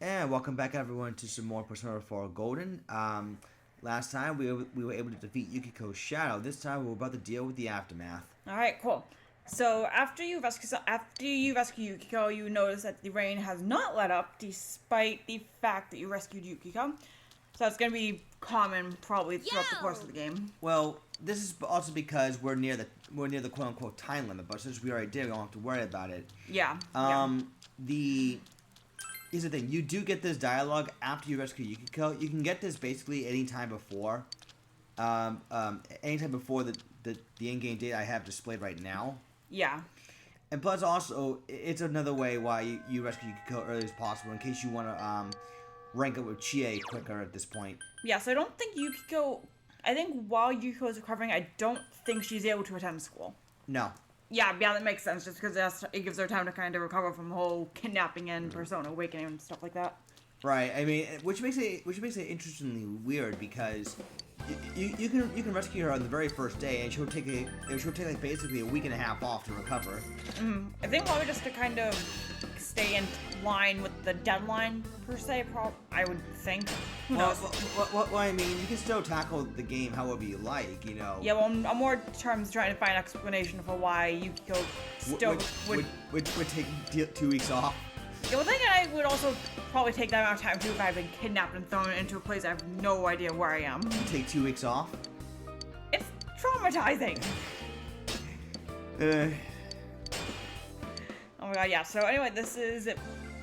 And welcome back, everyone, to some more Persona 4 Golden. Last time we were able to defeat Yukiko's shadow. This time we're about to deal with the aftermath. All right, cool. So after you rescue Yukiko, you notice that the rain has not let up, despite the fact that you rescued Yukiko. So that's going to be common probably throughout the course of the game. Well, this is also because we're near the quote unquote time limit, but since we already did, we don't have to worry about it. Yeah. Here's the thing: you do get this dialogue after you rescue Yukiko. You can get this basically anytime before, anytime before the in-game date I have displayed right now. Yeah. And plus, also, it's another way why you rescue Yukiko early as possible in case you want to rank up with Chie quicker at this point. Yeah. So I don't think Yukiko. I think while Yukiko is recovering, I don't think she's able to attend school. No. Yeah, that makes sense, just because it gives her time to kind of recover from the whole kidnapping and Persona awakening and stuff like that. Right. I mean, which makes it interestingly weird because you can rescue her on the very first day, and she'll take like basically a week and a half off to recover. I think probably just to kind of stay in line with the deadline per se. I would think. Who knows? Well, I mean, you can still tackle the game however you like, you know. Yeah, well, I'm more terms trying to find an explanation for why Yukiko still would take 2 weeks off. Yeah, well, then I would also probably take that amount of time too if I've been kidnapped and thrown into a place I have no idea where I am. Take 2 weeks off. It's traumatizing. Oh my god, yeah. So anyway, this is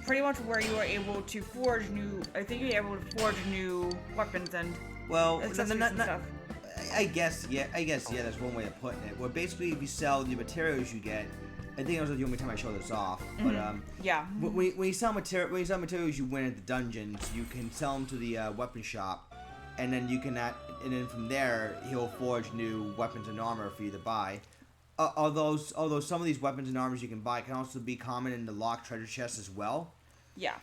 pretty much where you are able to forge new. I think you're able to forge new weapons and accessories and stuff. I guess yeah. That's one way of putting it. Well, basically, if you sell the materials you get, I think that was the only time I showed this off. But yeah. When you sell materials you win at the dungeons, you can sell them to the weapon shop, and then and then from there he'll forge new weapons and armor for you to buy. Although some of these weapons and armors you can buy can also be common in the locked treasure chests as well. Yeah.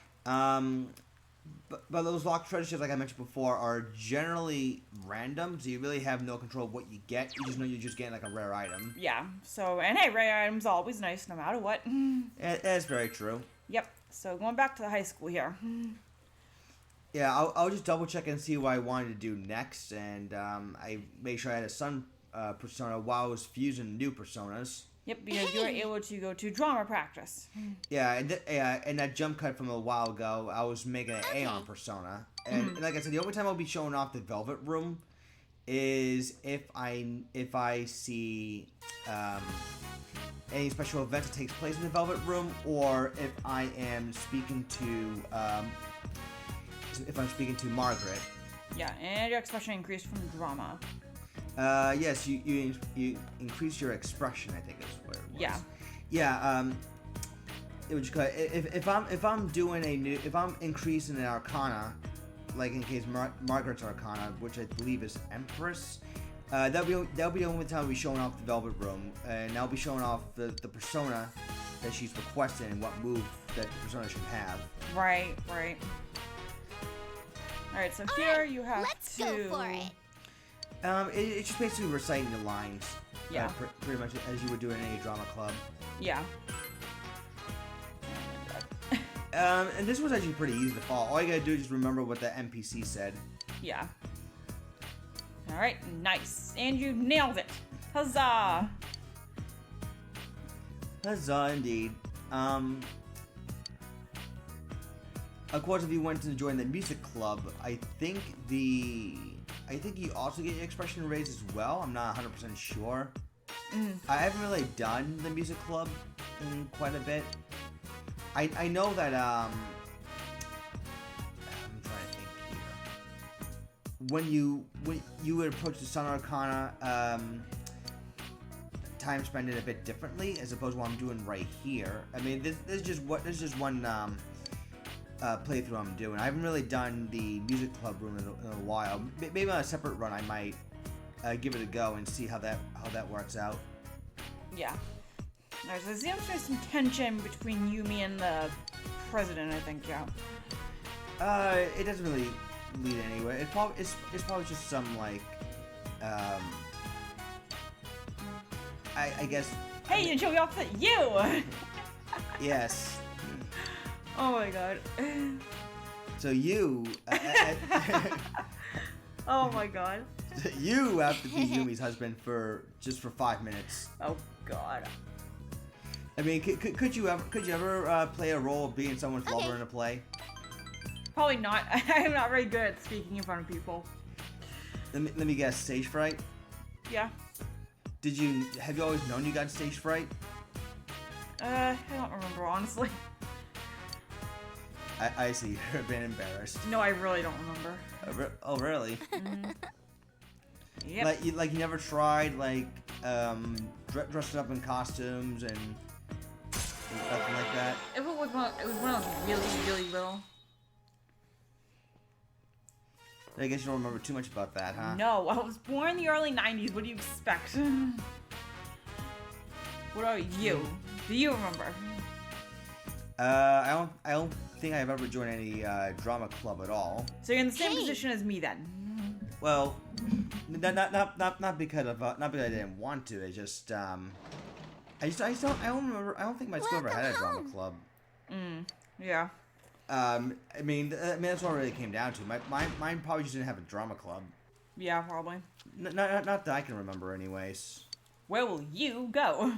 But those locked treasure chests, like I mentioned before, are generally random, so you really have no control of what you get. You just know you're just getting like a rare item. Yeah. So, and hey, rare items are always nice no matter what. That's very true. Yep. So going back to the high school here. Yeah, I'll just double check and see what I wanted to do next, and I made sure I had a sun persona while I was fusing new personas. Yep, because you were able to go to drama practice. Yeah, and that jump cut from a while ago, I was making an Aeon persona. And like I said, the only time I'll be showing off the Velvet Room is if I see any special event that takes place in the Velvet Room, or if I am speaking to Margaret. Yeah, and your expression increased from drama. Yes, you increase your expression, I think is what it was. Yeah. Yeah. If I'm increasing an Arcana, like in case Margaret's Arcana, which I believe is Empress, that'll be the only time I'll be showing off the Velvet Room, and I'll be showing off the persona that she's requested and what move that the persona should have. Right. All right. So here you have let's go for it. It's just basically reciting the lines. Yeah. Pretty much as you would do in any drama club. Yeah. And this was actually pretty easy to follow. All you gotta do is just remember what the NPC said. Yeah. All right. Nice. And you nailed it. Huzzah! Huzzah, indeed. Of course, if you went to join the music club, I think you also get your expression raised as well. I'm not 100% sure. I haven't really done the music club in quite a bit. I know that, I'm trying to think here. When you would approach the Sun Arcana, time spent it a bit differently as opposed to what I'm doing right here. I mean, this is just one playthrough I'm doing. I haven't really done the music club room in a while. Maybe on a separate run I might give it a go and see how that works out. Yeah. Alright, so there seems to be some tension between Yumi and the president, I think, yeah. It doesn't really lead anywhere. It's probably just some like I guess. Hey, you show me off that you. Yes. Oh my god. So you, Oh my god. you have to be Yumi's husband for 5 minutes. Oh god. I mean, could you ever play a role of being someone's lover in a play? Probably not. I'm not very good at speaking in front of people. Let me guess, stage fright? Yeah. Have you always known you got stage fright? I don't remember, honestly. I see. You've been embarrassed. No, I really don't remember. Oh, really? Mm-hmm. Yep. Like you never tried dressing up in costumes and nothing like that. It was when I was really, really little. I guess you don't remember too much about that, huh? No, I was born in the early 90s. What do you expect? What about you? Do you remember? I don't think I've ever joined any drama club at all. So you're in the same position as me then. Well, not because I didn't want to. It's just I don't remember. I don't think my school ever had a drama club. Yeah. I mean that's what it really came down to. Mine probably just didn't have a drama club. Yeah, probably. Not that I can remember, anyways. Where will you go?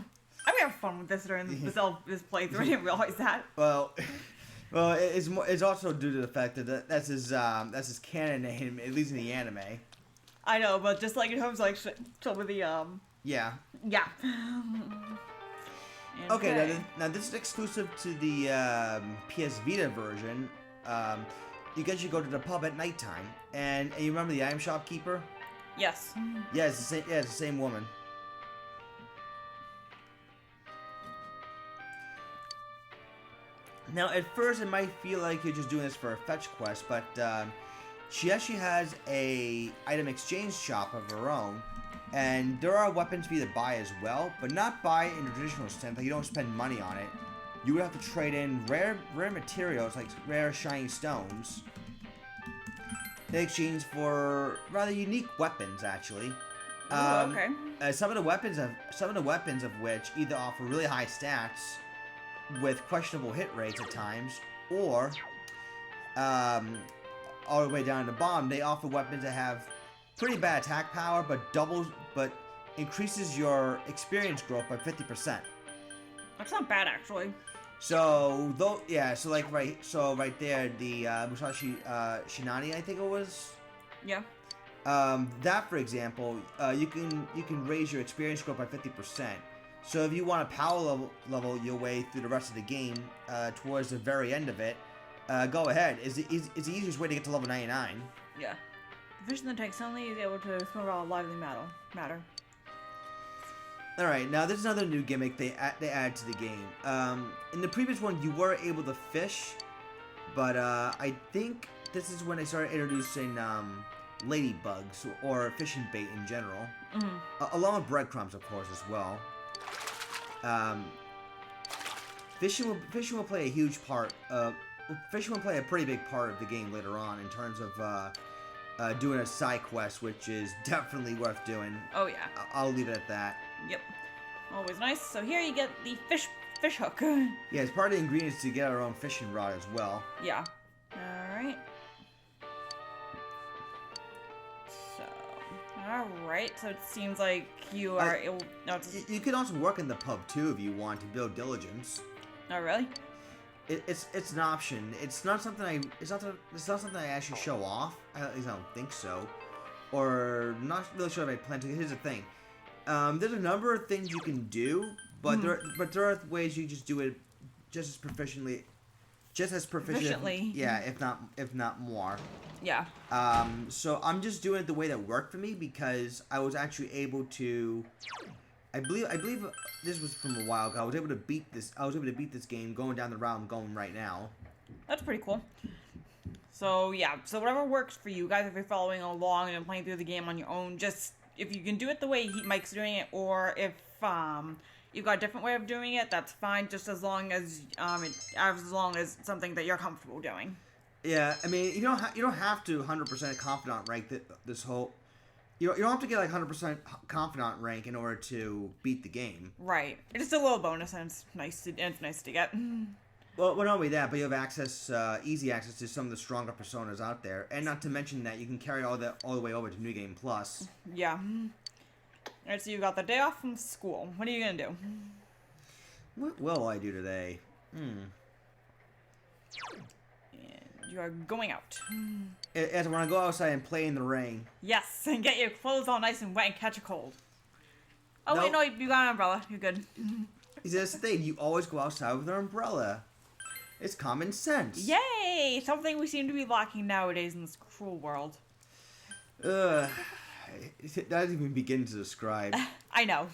I'm gonna have fun with this during this playthrough. I didn't realize that. Well, it's also due to the fact that that's his canon name, at least in the anime. I know, but just like in terms of, like some of the Yeah. Yeah. Okay, now this is exclusive to the PS Vita version. You guys should go to the pub at nighttime, and you remember the item shopkeeper? Yes. Yeah, it's the same. Yeah, it's the same woman. Now, at first, it might feel like you're just doing this for a fetch quest, but she actually has a item exchange shop of her own, and there are weapons for you to buy as well, but not buy in the traditional sense. Like, you don't spend money on it. You would have to trade in rare materials, like rare shiny stones, in exchange for rather unique weapons, actually. Ooh, okay. Some of the weapons of which either offer really high stats with questionable hit rates at times, or all the way down to the bottom, they offer weapons that have pretty bad attack power, but increases your experience growth by 50%. That's not bad, actually. So right there, the Musashi Shinani, I think it was. Yeah. That, for example, you can raise your experience growth by 50%. So if you want to power level your way through the rest of the game towards the very end of it, go ahead. It's the easiest way to get to level 99. Yeah. The fish in the tank suddenly is able to swim around lively matter. Alright, now there's another new gimmick they add to the game. In the previous one, you were able to fish, but I think this is when they started introducing ladybugs or fishing bait in general, along with breadcrumbs, of course, as well. Fishing will play a huge part. Fishing will play a pretty big part of the game later on in terms of doing a side quest, which is definitely worth doing. Oh yeah. I'll leave it at that. Yep. Always nice. So here you get the fish hook. Yeah, it's part of the ingredients to get our own fishing rod as well. Yeah. Alright. Alright, so it seems like you are able... No, you can also work in the pub too if you want to build diligence. Oh really? It's an option. It's not something I actually show off. At least I don't think so. Or not really sure if I plan to. Here's the thing. There's a number of things you can do, but there are ways you just do it just as proficiently. Yeah, if not more. Yeah. So I'm just doing it the way that worked for me because I was actually able to. I believe this was from a while ago. I was able to beat this game going down the route I'm going right now. That's pretty cool. So yeah, so whatever works for you guys, if you're following along and playing through the game on your own, just if you can do it the way Mike's doing it, or if you've got a different way of doing it, that's fine. Just as long as it's something that you're comfortable doing. Yeah, I mean, you don't have to 100% confidant rank this whole. You don't have to get like 100% confidant rank in order to beat the game. Right. It's just a little bonus, and it's nice to get. Well, not only that, but you have access, easy access to some of the stronger personas out there, and not to mention that you can carry all the way over to New Game Plus. Yeah. Alright, so you got the day off from school. What are you gonna do? What will I do today? And you are going out. As I want to go outside and play in the rain. Yes, and get your clothes all nice and wet and catch a cold. Oh Nope. wait, no, you got an umbrella. You're good. See, that's the thing. You always go outside with an umbrella. It's common sense. Yay! Something we seem to be lacking nowadays in this cruel world. Ugh. That doesn't even begin to describe. I know.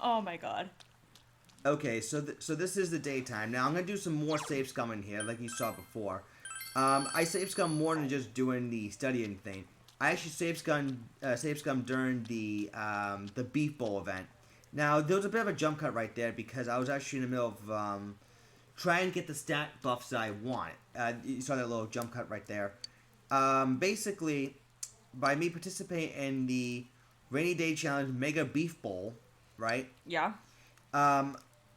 Oh my god. Okay, so this is the daytime. Now I'm gonna do some more save scumming here, like you saw before. I save scum more than just doing the studying thing. I actually save scum during the beef bowl event. Now there was a bit of a jump cut right there because I was actually in the middle of trying to get the stat buffs that I want. You saw that little jump cut right there. Basically, by me participating in the Rainy Day Challenge Mega Beef Bowl, right? Yeah.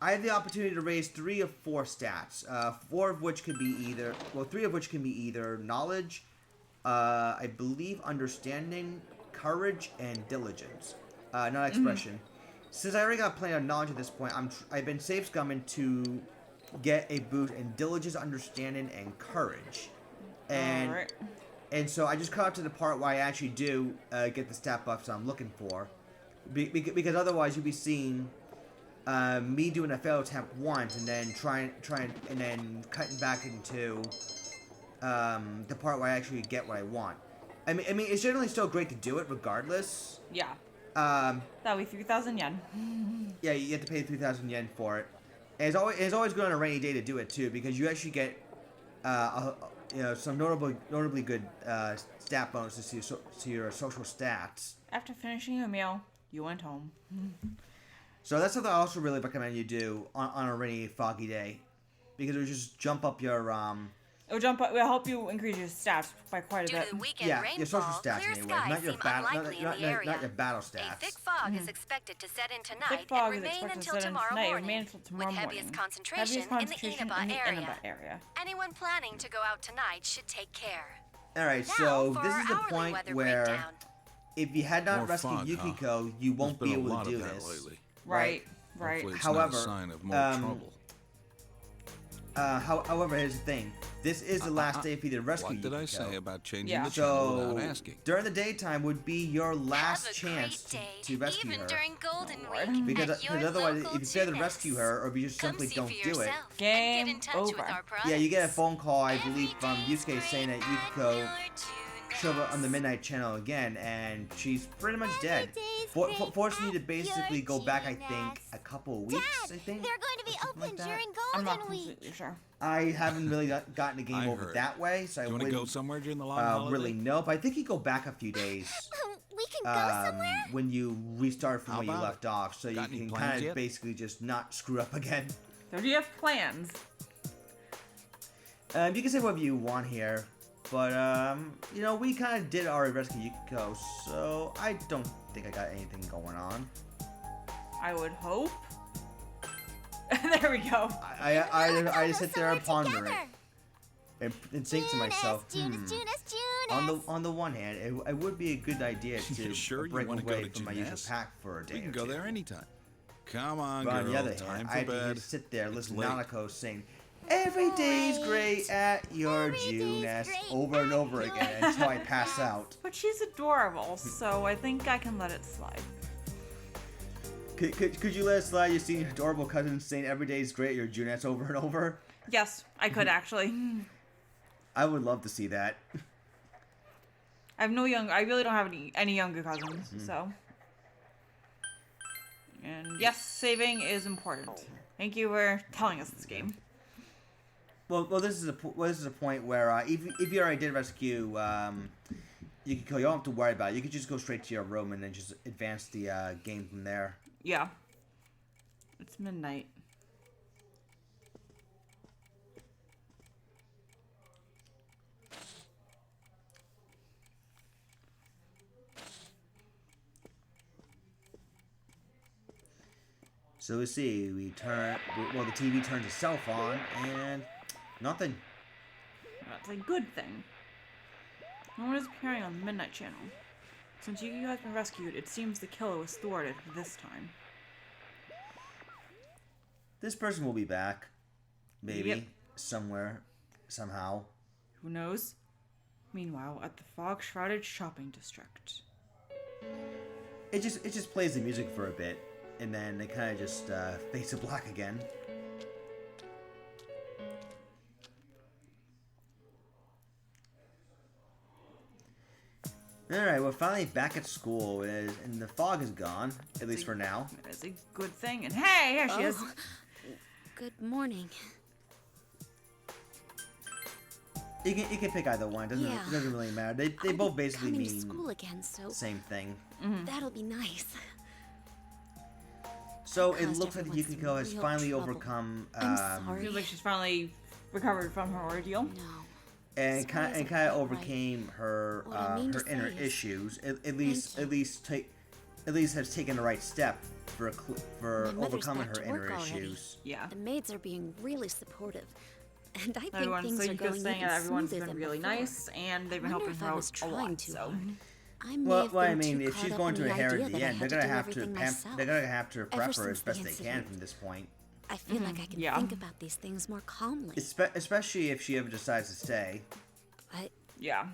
I have the opportunity to raise 3 of 4 stats. 4 of which could be either, well, 3 of which can be either knowledge, I believe understanding, courage, and diligence. Not expression. Since I already got plenty of knowledge at this point, I've been save scumming to get a boost in diligence, understanding, and courage. And Alright. and so I just caught up to the part where I actually do get the stat buffs I'm looking for, because otherwise you'd be seeing me doing a failed attempt once and then trying and then cutting back into the part where I actually get what I want. I mean, it's generally still great to do it regardless. Yeah. That'll be 3,000 yen. Yeah, you have to pay 3,000 yen for it. And it's always good on a rainy day to do it too, because you actually get some notably good stat bonuses to your social stats. After finishing your meal, you went home. So that's something I also really recommend you do on a rainy, foggy day, because it will just jump up your It'll help you increase your stats by quite a Due bit. to the weekend your rainfall, social stats clear anyway, skies not your seem battle, unlikely in the area. not your battle A stats. thick fog is expected to set in Thick tonight fog and is remain expected to until set in tomorrow tonight and morning, remain until tomorrow with morning. heaviest concentration in the Inaba area. Anyone planning to go out tonight should take care. All right, Now so for this our is the hourly point weather where breakdown. if you had not More rescued fog, Yukiko, huh? you won't There's be been a able lot to do of that this. lately. Right. Hopefully it's However, not a sign of more trouble. However, here's the thing. This is the last day for you to rescue What did Yukiko. I say about changing Yeah. the channel So without asking? during the daytime would be your last Have a chance great day, to rescue even her. during Golden Lord. Week. Because at your otherwise, local if you fail to Junes. rescue her, or if you just Come simply see don't for do it, yourself and Game get in touch over. with our yeah, you get a products. phone call, I Every believe, from day's Yusuke saying that great Yukiko at your showed up on the Junes. Midnight Channel again, and she's pretty much dead. day's Forcing you to great basically at go your back, I think, Junes. a couple of weeks, Dad, I think. they're going to be or something open like that. during I'm not Golden Week. completely sure. I haven't really gotten the game I over heard. that way, so I You want to wouldn't go somewhere during the long holiday? really know. But I think you go back a few days We can go somewhere? when you restart from How where you about left off, so you Got any can plans kind of yet? basically just not screw up again. So do you have plans? You can say whatever you want here, but we kind of did already rescue Yukiko, so I don't think I got anything going on. I would hope. There we go. I just sit there and ponder together. it and think to myself, Junes. On the one hand, it would be a good idea to You sure you break wanna go away to from my usual Junes? pack for a day We or can go two. there anytime. Come on, But on girl. the other Time hand, for I have to bed. just sit there and It's listen to late. Nanako sing "Every day's great at your Every day's Junes" great over and at over your again until I pass Junes. out. But she's adorable, so I think I can let it slide. Could you let it slide? You see your adorable cousin saying "Every day's great at your Junes" over and over? Yes, I could actually. I would love to see that. I really don't have any younger cousins, so. And yes, saving is important. Thank you for telling us this game. Well, this is a point where if you already did rescue Yukiko, you don't have to worry about it. You could just go straight to your room and then just advance the game from there. Yeah. It's midnight. So we see, well, the TV turns itself on, and nothing. That's a good thing. No one is appearing on the Midnight Channel. Since Yukiko has been rescued, it seems the killer was thwarted this time. This person will be back. Maybe. Yep. Somewhere. Somehow. Who knows? Meanwhile, at the fog-shrouded shopping district. It just plays the music for a bit, and then it kind of just fades to black again. Alright, we're finally back at school, and the fog is gone, at least for now. It's a good thing. And hey, here she is. Good morning. You can pick either one. It doesn't really matter. They both basically coming to mean school again, so same thing. that'll be nice. So it Caused looks like everyone's Yukiko has real finally trouble. overcome I'm sorry. Feels like she's finally recovered from her ordeal. No. and Sorry kind isn't of quite overcame her What I mean to her inner say is, issues. At you. least has taken the right step for My mother's overcoming back her to work inner already. issues. Yeah. The maids are being really supportive. And I think Everyone, things so are you going could saying even that everyone's smoother been than really before. nice, and they've been Wonder helping if her I was out a trying lot. too So hard. I may Well, have I been mean, too if she's caught going up to in a the hair idea at the that I end, had they're to gonna do have to everything myself. they're gonna have to Ever prep her as since the best they can incident. from this point. I feel like I can Yeah. think about these things more calmly. Especially if she ever decides to stay. But yeah.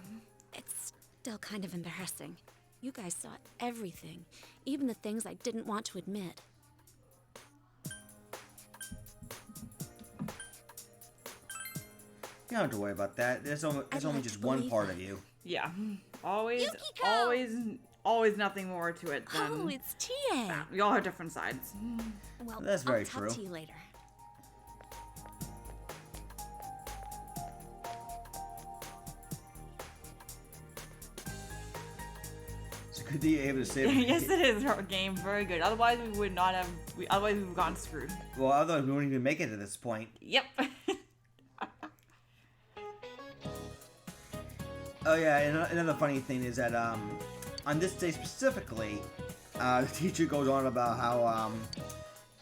it's still kind of embarrassing. You guys saw everything, even the things I didn't want to admit. You don't have to worry about that. There's only I'd only like just to one believe part that. of you. Yeah. Always, Yukiko! always nothing more to it than Oh, it's TA. we all have different sides. Well, That's very I'll talk true. to you later. It's good that you're able to save. Yes, it is her game. Very good. Otherwise, we would not have. Otherwise, we would have gone screwed. Well, otherwise we wouldn't even make it to this point. Yep. Oh yeah, and another funny thing is that on this day specifically, the teacher goes on about how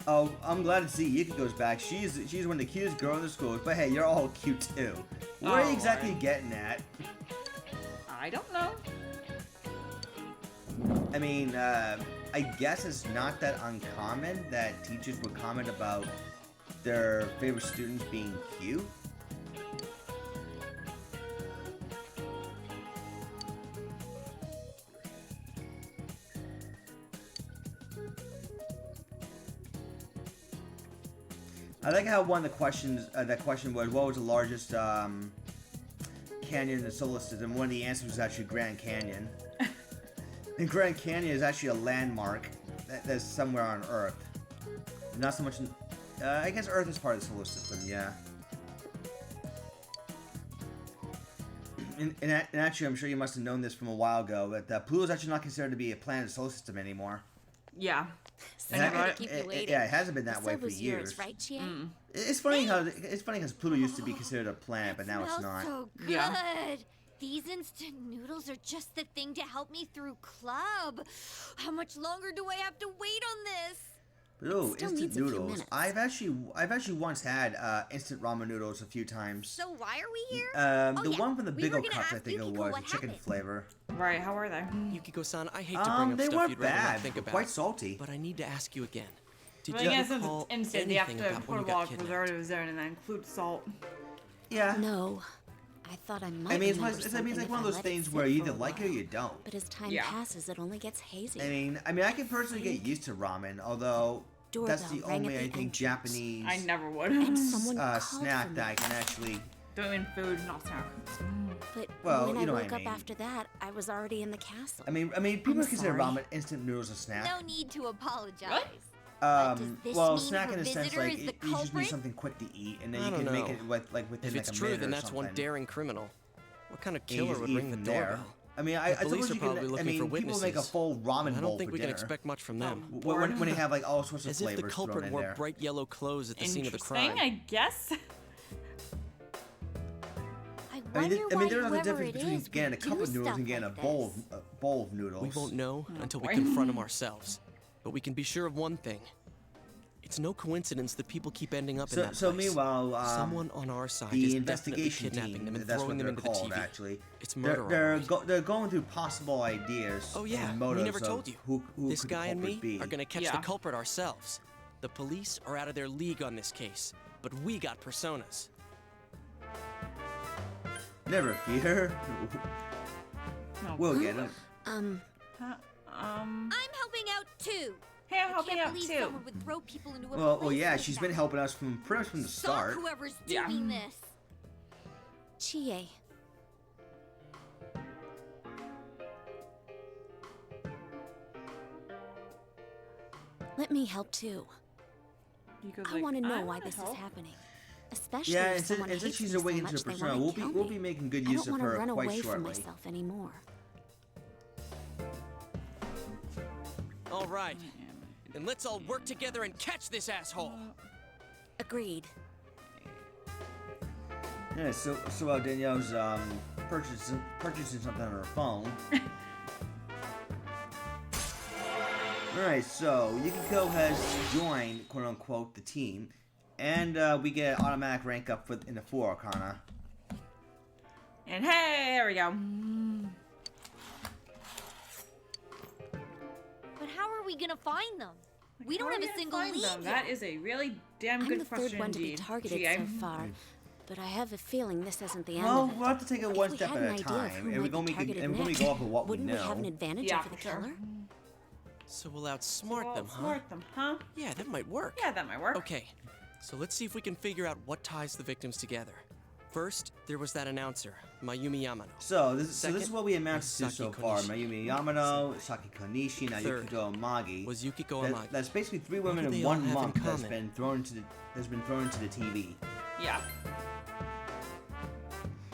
oh, I'm glad to see Yukiko's back. She's one of the cutest girls in the school. But hey, you're all cute too. What are Oh, you exactly Lord. getting at? I don't know. I mean, I guess it's not that uncommon that teachers would comment about their favorite students being cute. I like how one of the questions, that question was, what was the largest canyon in the solar system? One of the answers was actually Grand Canyon. And Grand Canyon is actually a landmark that's somewhere on Earth. Not so much in, I guess Earth is part of the solar system, yeah. And actually, I'm sure you must have known this from a while ago, that Pluto's actually not considered to be a planet of the solar system anymore. Yeah. Sorry to keep you waiting. Yeah, it hasn't been that The way sub for was years. yours, right, Chie? It's funny how because Pluto used to be considered a planet, but now it's not. So good. Yeah. These instant noodles are just the thing to help me through club. How much longer do I have to wait on this? But oh, still instant needs a few noodles. minutes. I've actually once had instant ramen noodles a few times. So why are we here? The yeah, one from the we Big were O gonna cups, I ask think it Yukiko was, the what chicken happened. flavor. Right. How are they? Yukiko-san, I hate to bring up They stuff weren't you'd rather not bad, think but about, quite salty. but I need to ask you again. Did But you I guess since recall it's instant, they have anything to about put when a you got lot of kidnapped? preservatives in and then include salt. Yeah. No. I thought I might I mean, remember it's something like if one of I those let it things sit where you for either a like it or while. you don't. But as time Yeah. passes, it only gets hazy. I mean, I can personally get used to ramen, although that's the Doorbell rang only at I the think entrance. Japanese I never would. And someone called snack for me. that I can actually. Don't mean food, not snack. But Well, when you I know what woke I up mean. after that, I was already in the castle. I mean, people I'm consider sorry. ramen instant noodles a snack. No need to apologize. What? Does this Well, mean snack her in a sense visitor like is the you just need culprit? something quick to eat, and then I you can don't make know. it within If like it's a true, minute then or that's one something. daring criminal. What kind of And you killer just would eat ring the from there. doorbell? I mean, The I suppose police are you probably can. I looking mean, for people make a witnesses. full ramen I bowl don't think for we dinner. can expect much from them. When they have like all sorts of As if flavors the thrown culprit in wore there. bright yellow clothes at the scene of the Interesting, crime. I guess. I I wonder mean, why there's a whoever difference it between is getting a would cup do of noodles stuff and getting like a this. bowl of noodles. We won't know until we boy. confront him ourselves. But we can be sure of one thing. It's It's no coincidence that people keep ending up in So, that so place. meanwhile, Someone on our side the is definitely investigation kidnapping team, them and that's throwing what them they're into called, the TV. actually. It's murder. They're going through possible ideas. Oh yeah, and we motives never of told you. Who This could guy the and me culprit be. are gonna catch Yeah. the culprit ourselves. The police are out of their league on this case, but we got personas. Never fear. No. We'll get him. Huh? I'm helping out too. Hey, I'm I helping can't out believe too. someone would throw people into a Well, place yeah, like she's that. been helping us from pretty much from the Stop start. whoever's Yeah. doing this. Chie. Let me help too. Yukiko's I like, want to know "I why wanna this is help." happening. Especially Yeah, if and someone since hates she's me so awakened to much her they persona, want to kill we'll me. be making good I use don't of want to her run quite away from shortly. myself anymore. All right, then let's all work together and catch this asshole. Agreed. Yeah, so while Danielle's purchasing something on her phone. Alright, so Yukiko has joined, quote unquote, the team, and we get an automatic rank up in the 4 Arcana. And hey, there we go. But how are we gonna find them? We don't How are have we a gonna single find lead them? yet. That is a really damn I'm good the question third one to be indeed. targeted GA. so far, but I have a feeling this isn't the end Well, of it. we'll have to take it If one we step had at an a idea of time, who and might we're be going to targeted go next, off of what we wouldn't we have an know. advantage Yeah, over the for sure. killer? So we'll outsmart them, huh? Smart them, huh? Yeah, that might work. Yeah, that might work. Okay, so let's see if we can figure out what ties the victims together. First, there was that announcer, Mayumi Yamano. So this is Second what we amounted was to Saki so far. Konishi. Mayumi Yamano, Saki Konishi, now Third Yukiko Amagi. was Yukiko That- Amagi. That's basically 3 What women do in they all 1 have in month that's common? been thrown into the TV. Yeah.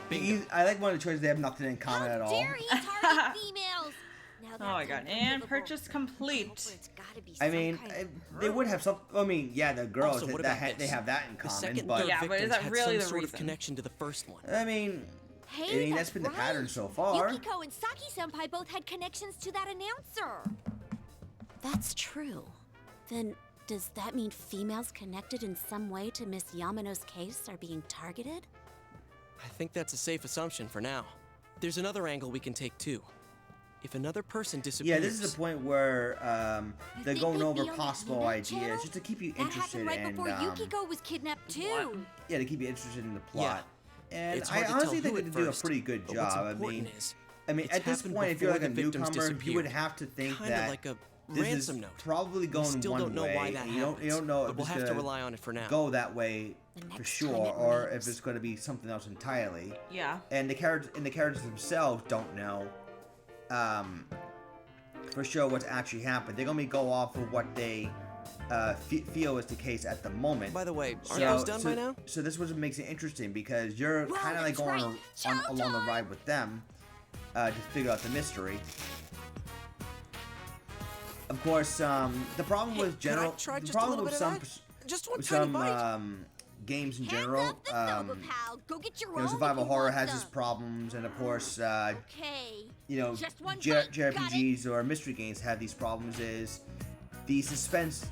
Bingo. I like one of the choices they have nothing in common How at all. dare he target females? Now Oh my that's god. And unforgivable. purchase complete. Culprit's gotta be I some mean, kind of they would have some. I mean, yeah, the girls Also, what that about they this? have that in The common, second and but third Yeah, but is victims that had really some the sort reason? of connection to the first one. I mean, Hey, that's been the right. pattern so far. Yukiko and Saki-senpai both had connections to that announcer. That's true. Then, does that mean females connected in some way to Miss Yamano's case are being targeted? I think that's a safe assumption for now. There's another angle we can take too. If another person disappears... Yeah, this is the point where they're think going they'd over be on the possible Internet ideas channel? just to keep you That interested happened right and before Yukiko was kidnapped too. yeah, to keep you interested in the plot. And It's I hard to honestly tell think who they at do a first, pretty good but what's job. important is I mean, it's at this happened point, if you're like a before the victims newcomer, you would disappeared. have to think Kinda that like a this ransom is note. probably We going still one don't know way. why that and you happens, don't know but if we'll it's have to gonna rely on it for now. go that way The for next sure, time it or if rains. it's going to be something else entirely. Yeah. And the characters themselves don't know for sure what's actually happened. They're gonna go off of what they feel is the case at the moment. By the way, aren't So- those done so- by now? So this was what makes it interesting because you're Well, kind of like that's going right. Chow along the time! ride with them to figure out the mystery. Of course, the problem with Could I general, try the just a problem little with bit of some, that? Just one with tiny some bite. games in Hands general, up the Nova Pal. Go get your you know, own survival if you horror want has its some. problems, and of course, Okay. you know, Just one bite, got JRPGs or mystery games have these problems. Is the suspense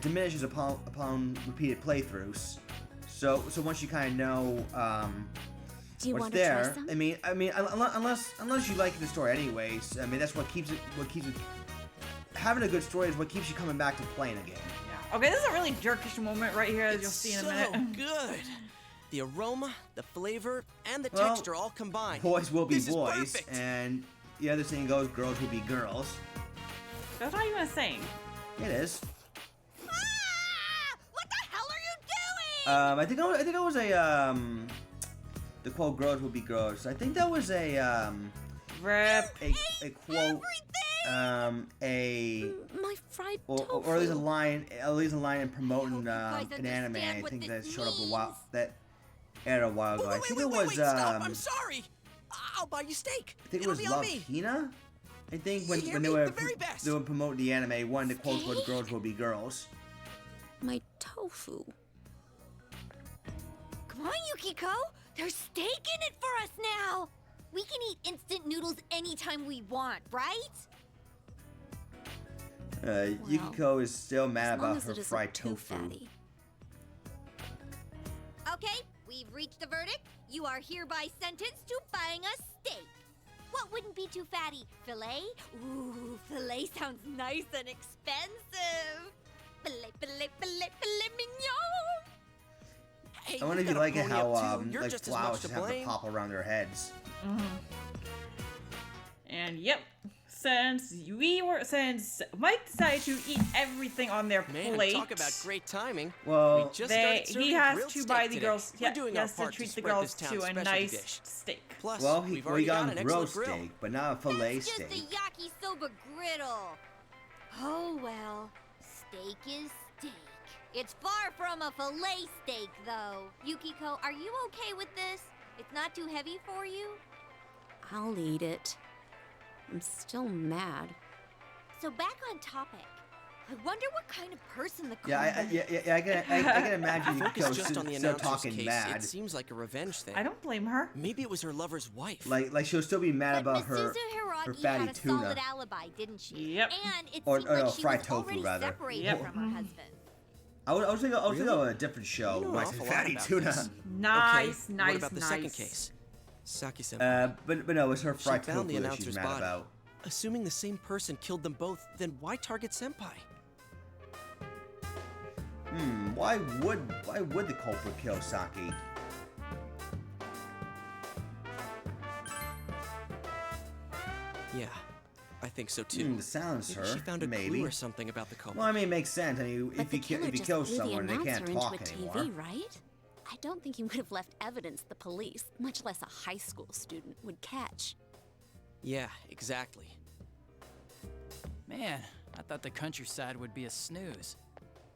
diminishes upon repeated playthroughs. So once you kind of know Do you what's want to try there, some? I mean, unless you like the story anyways. I mean, that's what keeps it. Having a good story is what keeps you coming back to playing a game. Yeah. Okay, this is a really jerkish moment right here, as you'll see in a minute. So good. The aroma, the flavor, and the Well, texture all combined. Boys will be This is boys, perfect. and the other saying goes, girls will be girls. That's not even a saying. It is. Ah! What the hell are you doing? I think it was a the quote "girls will be girls." I think that was a Rip. a quote a My fried or tofu. at least a line in promoting you guys an anime. understand I what think that this showed up means. that aired a while ago. I think it was Stop! I'm sorry. I'll buy you steak. I think it It'll was be on Love me. Hina. I think when Hear they me? were The very best. they were promoting the anime, one of the quotes was "girls will be girls." My tofu. Come on, Yukiko. There's steak in it for us now. We can eat instant noodles anytime we want, right? Yukiko is still mad as long about as her it isn't fried too tofu. fatty. Okay, we've reached the verdict. You are hereby sentenced to buying a steak. What wouldn't be too fatty? Filet? Ooh, filet sounds nice and expensive. Filet mignon. Hey, I wonder if you've you got a like it pony how up too. You're like just as much flowers to just have to blame. pop around their heads. And yep, since Mike decided to eat everything on their Man, plate, talk about great timing. Well, we just started serving he has grilled to steak buy the today. girls. We're Yeah, doing he our has to part treat the spread girls this to town's a specialty nice dish. steak. Plus, well, we've he already got got a an grilled excellent grill. steak, but not a fillet That's just steak. a yakisoba griddle. Oh well, steak is steak. It's far from a fillet steak, though. Yukiko, are you okay with this? It's not too heavy for you? I'll eat it. I'm still mad. So back on topic. I wonder what kind of person the Yeah, I can imagine Focus Yukiko just on the still announcer's talking case. mad. It seems like a revenge thing. I don't blame her. Maybe it was her lover's wife. Like she'll still be mad But about Miss her Suzu Hiragi fatty had a tuna. solid alibi, didn't she? Yep. And it Or- seemed or like no, she fried was tofu, already rather. separated Yep. from her husband. I was thinking Really? of a different show. You know where I an said awful lot fatty about tuna. this. Nice, Okay, nice, what about the nice. second case? Saki-senpai. But no, it was her She fried found the tofu that announcer's she's mad body. about. Assuming the same person killed them both, then why target Senpai? Why would the culprit kill Saki? Yeah, I think so too. The silencer, Maybe she found a maybe. clue or something about the culprit. Well, I mean, it makes sense. I mean, But if you the killer just kill blew the someone, they announcer can't into talk a anymore. TV, right? I don't think he would have left evidence the police, much less a high school student, would catch. Yeah, exactly. Man, I thought the countryside would be a snooze.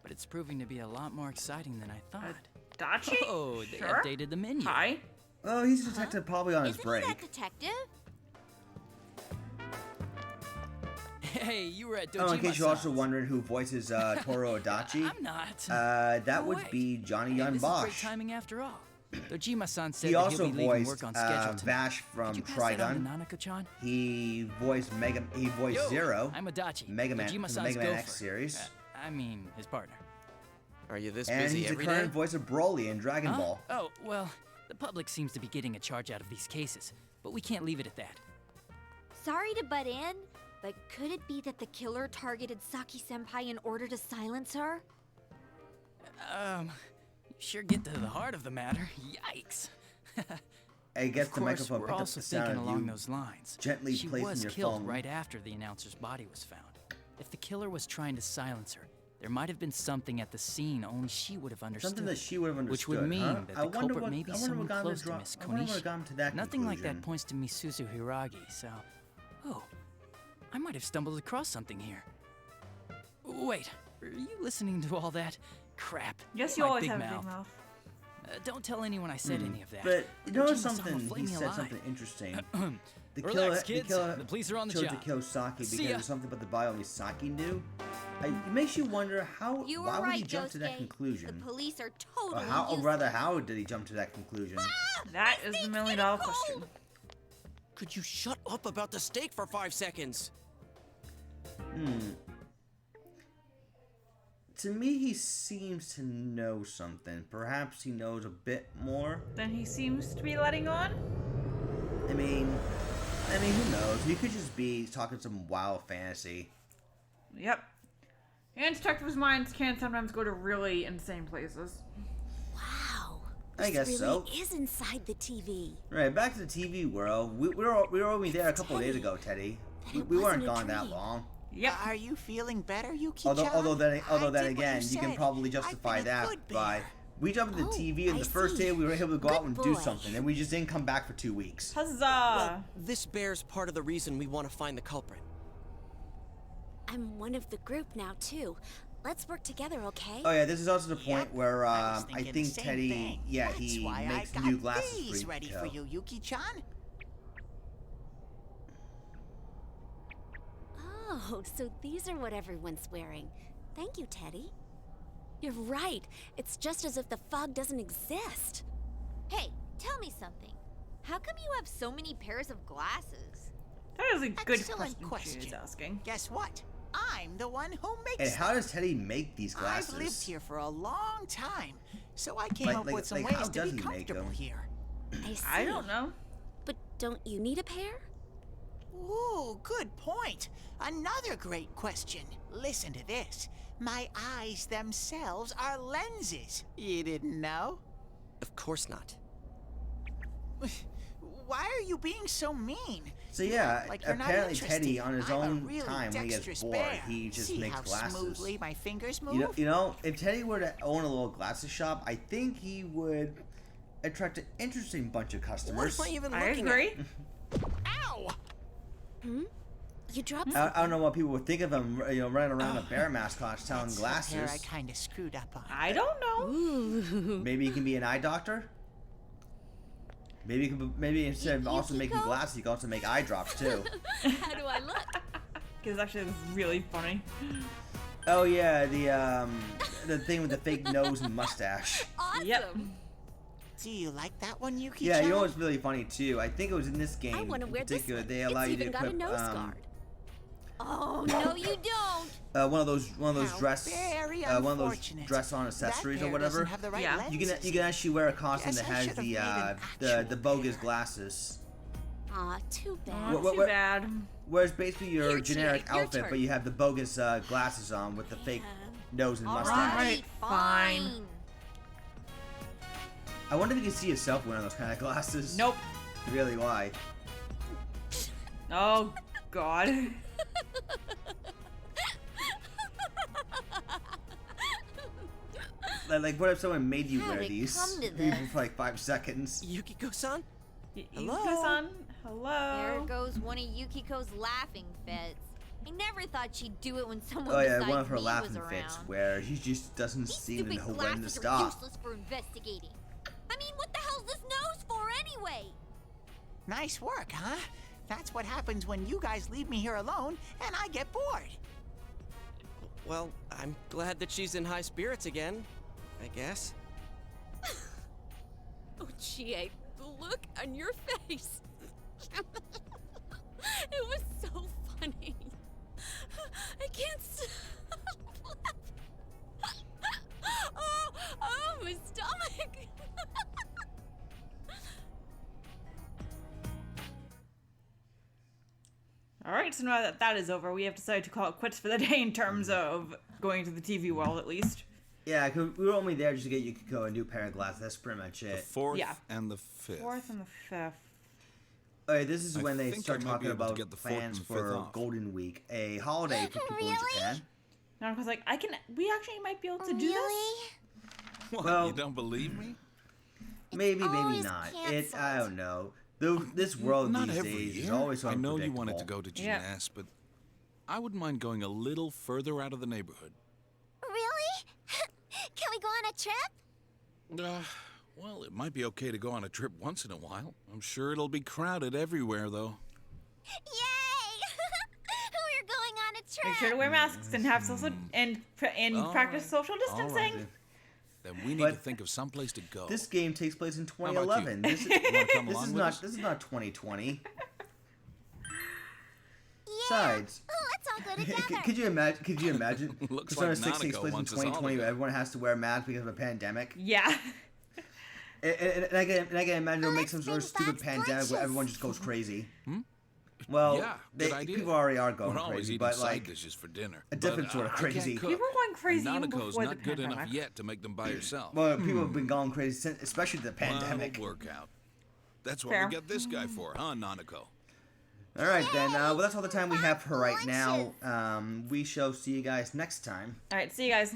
But it's proving to be a lot more exciting than I thought. Dachi? Oh, they Sure. updated the menu. Hi. Oh, he's a detective probably on his Isn't break. he that detective? Hey, you were at Oh, in case you're also Dojima-san's. wondering who voices Toro Adachi, I'm not. that Oh, would wait. be Johnny Hey, Young this is great Bosch. timing after all. Dojima-san said He that also he'll be leaving voiced work on schedule tonight. Vash Could from you pass that on to Trigun. Nanako-chan? He voiced Yo, Zero, I'm Adachi, Mega Man, from the Dojima-san's Mega Man gopher. X series, I mean, his partner. Are you this and busy he's the every current day? voice of Broly in Dragon Huh? Ball. Oh, well, the public seems to be getting a charge out of these cases, but we can't leave it at that. Sorry to butt in, but could it be that the killer targeted Saki-senpai in order to silence her? You sure get to the heart of the matter. Yikes. I guess Of the course, microphone we're picked up also the sound thinking of along you those lines. gently She placing was your killed phone. right after the announcer's body was found. If the killer was trying to silence her, there might have been something at the scene only she would have understood. Something that she would have understood. Which would mean huh? that I the wonder culprit what, may be I wonder someone what got him close to to draw- Miss I wonder what Konishi. got him to that Nothing like conclusion. that points to Misuzu Hiragi, so... Oh, I might have stumbled across something here. Wait, are you listening to all that? Crap. Yes, My you always big have a mouth. big mouth. Don't tell anyone I said any of that. But you know Dojima-san will something? flame He me said alive. something interesting. The Relax, killer, kids. the killer The police are on the chose job. to kill Saki See because ya. of something about the bio only Saki knew. It makes you wonder how. You were Why would right, he jump to that Josuke. conclusion? The police are Or totally how, or useless. rather, how did he jump to that conclusion? That is the $1 million question. Could you shut up about the steak for 5 seconds? To me, he seems to know something. Perhaps he knows a bit more. Then he seems to be letting on. I mean, who knows? He could just be talking some wild fantasy. Yep. And detectives' minds can sometimes go to really insane places. Wow. I This guess really so. is inside the TV. Right, back to the TV world. We were only there a couple days ago, Teddy. It We weren't wasn't a gone that dream. long. Yep. Are you feeling better, Yuki-chan? Although then I did again, what you can said. probably I've justify been a that good by bear. we jumped into Oh, TV and I the first see. day we were able to go out Good and do boy. something, and we just didn't come back for 2 weeks. Huzzah! Well, this bears part of the reason we want to find the culprit. I'm one of the group now, too. Let's work together, okay? Oh yeah, this is also the point Yep, where I was I thinking think the same Teddy, thing. yeah, That's he why makes I got new glasses these for ready Yukiko. for you, Yuki-chan. Oh, so these are what everyone's wearing. Thank you, Teddy. You're right. It's just as if the fog doesn't exist. Hey, tell me something. How come you have so many pairs of glasses? That is a good Excellent question she is question. asking. Guess what? I'm the one who makes And how them. does Teddy make these glasses? I've lived here for a long time, so I came up with some how ways to does be he make comfortable them? here. I see. I don't know. But don't you need a pair? Ooh, good point. Another great question. Listen to this. My eyes themselves are lenses. You didn't know? Of course not. Why are you being so mean? So yeah, Like you're not apparently interested. Teddy on his I'm a own really time when he gets dexterous bored, bear. he just See makes how glasses. smoothly my fingers move? You know, if Teddy were to own a little glasses shop, I think he would attract an interesting bunch of What customers. am I even I looking agree. at? Ow! You dropped I don't know what people would think of him, running around a bear mascot selling That's the pair I glasses. kind of screwed up on. I don't know. Ooh. Maybe he can be an eye doctor. Maybe instead of also making Yukiko? glasses, he can also make eye drops too. How do I look? Because actually, it was really funny. Oh yeah, the thing with the fake nose and mustache. Awesome. Yep. Do you like that one, Yuki? Yeah, you know what's really funny too? I think it was in this game I want to in wear this particular. one. They It's allow you even to got a equip nose guard. Oh, no you don't. one of those How dress very one of those unfortunate. dress on That accessories pair or whatever. doesn't have the right Yeah. You can lenses. actually wear a costume Guess that I has should've the made an the actual bogus pair. glasses. Aw, too bad. Not What- too what- bad. Whereas basically your Here, generic Chie, your outfit, turn. but you have the bogus glasses on with the fake nose and All mustache. right, fine. I wonder if you can see yourself wearing those kind of glasses. Nope. Really? Why? Oh, God. Like, what if someone made you How wear did it these come to even this? for like 5 seconds? Yukiko-san? Hello? Yukiko-san, There hello. goes one of Yukiko's laughing fits. I never thought she'd do it when someone Oh yeah, besides one of her me laughing was around. fits where she just doesn't These seem to stupid know when to glasses are stop. useless for investigating. I mean, what the hell's this nose for anyway? Nice work, huh? That's what happens when you guys leave me here alone and I get bored. Well, I'm glad that she's in high spirits again, I guess. Oh, Chie, the look on your face. It was so funny. I can't stop. Oh, my stomach. Alright, so now that that is over, we have decided to call it quits for the day in terms of going to the TV world, at least. Yeah, 'cause we were only there just to get Yukiko a new pair of glasses. That's pretty much The it. 4th Yeah. and the 5th. 4th and the 5th. Alright, this is I when they think start I might talking be able to about get the 4th plans and 5th for off. Golden Week, a holiday for people in Japan. Now I was like, we actually might be able to do Really? What, Well- you don't believe me? Maybe, maybe always not. I canceled. don't know. This world Not these every days year. is always so I know you wanted to unpredictable. go to Yeah. Gymnast, but I wouldn't mind going a little further out of the neighborhood. Really? Can we go on a trip? Well, it might be okay to go on a trip once in a while. I'm sure it'll be crowded everywhere, though. Yay! We're going on a trip. Make sure to wear masks and have social and All practice right. social All right, distancing. Then we need But to think of someplace to go. This game takes place in How about you? 2011. This is, You wanna come this along is with not us? this is not 2020. Yeah. Besides, Let's all go together. could you imagine? Could you imagine? Looks Persona like 6 takes Nanako place in wants us all to 2020, go. where everyone has to wear masks because of a pandemic. Yeah. And I can imagine it'll make some sort of let's stupid bring back pandemic where lunches. everyone just goes crazy. Well, Yeah, good idea. people already are going We're always crazy, eating but side like dishes for dinner. a different but, sort of I can't crazy. cook. People were going crazy And even Nanako's before not the good enough pandemic. yet to make them by yourself. well, people have been going crazy since, especially the Well, pandemic. it'll work out. That's what Fair. we get this guy for, huh, Nanako? All right then. Well, that's all the time we have for right now. We shall see you guys next time. Alright, see you guys.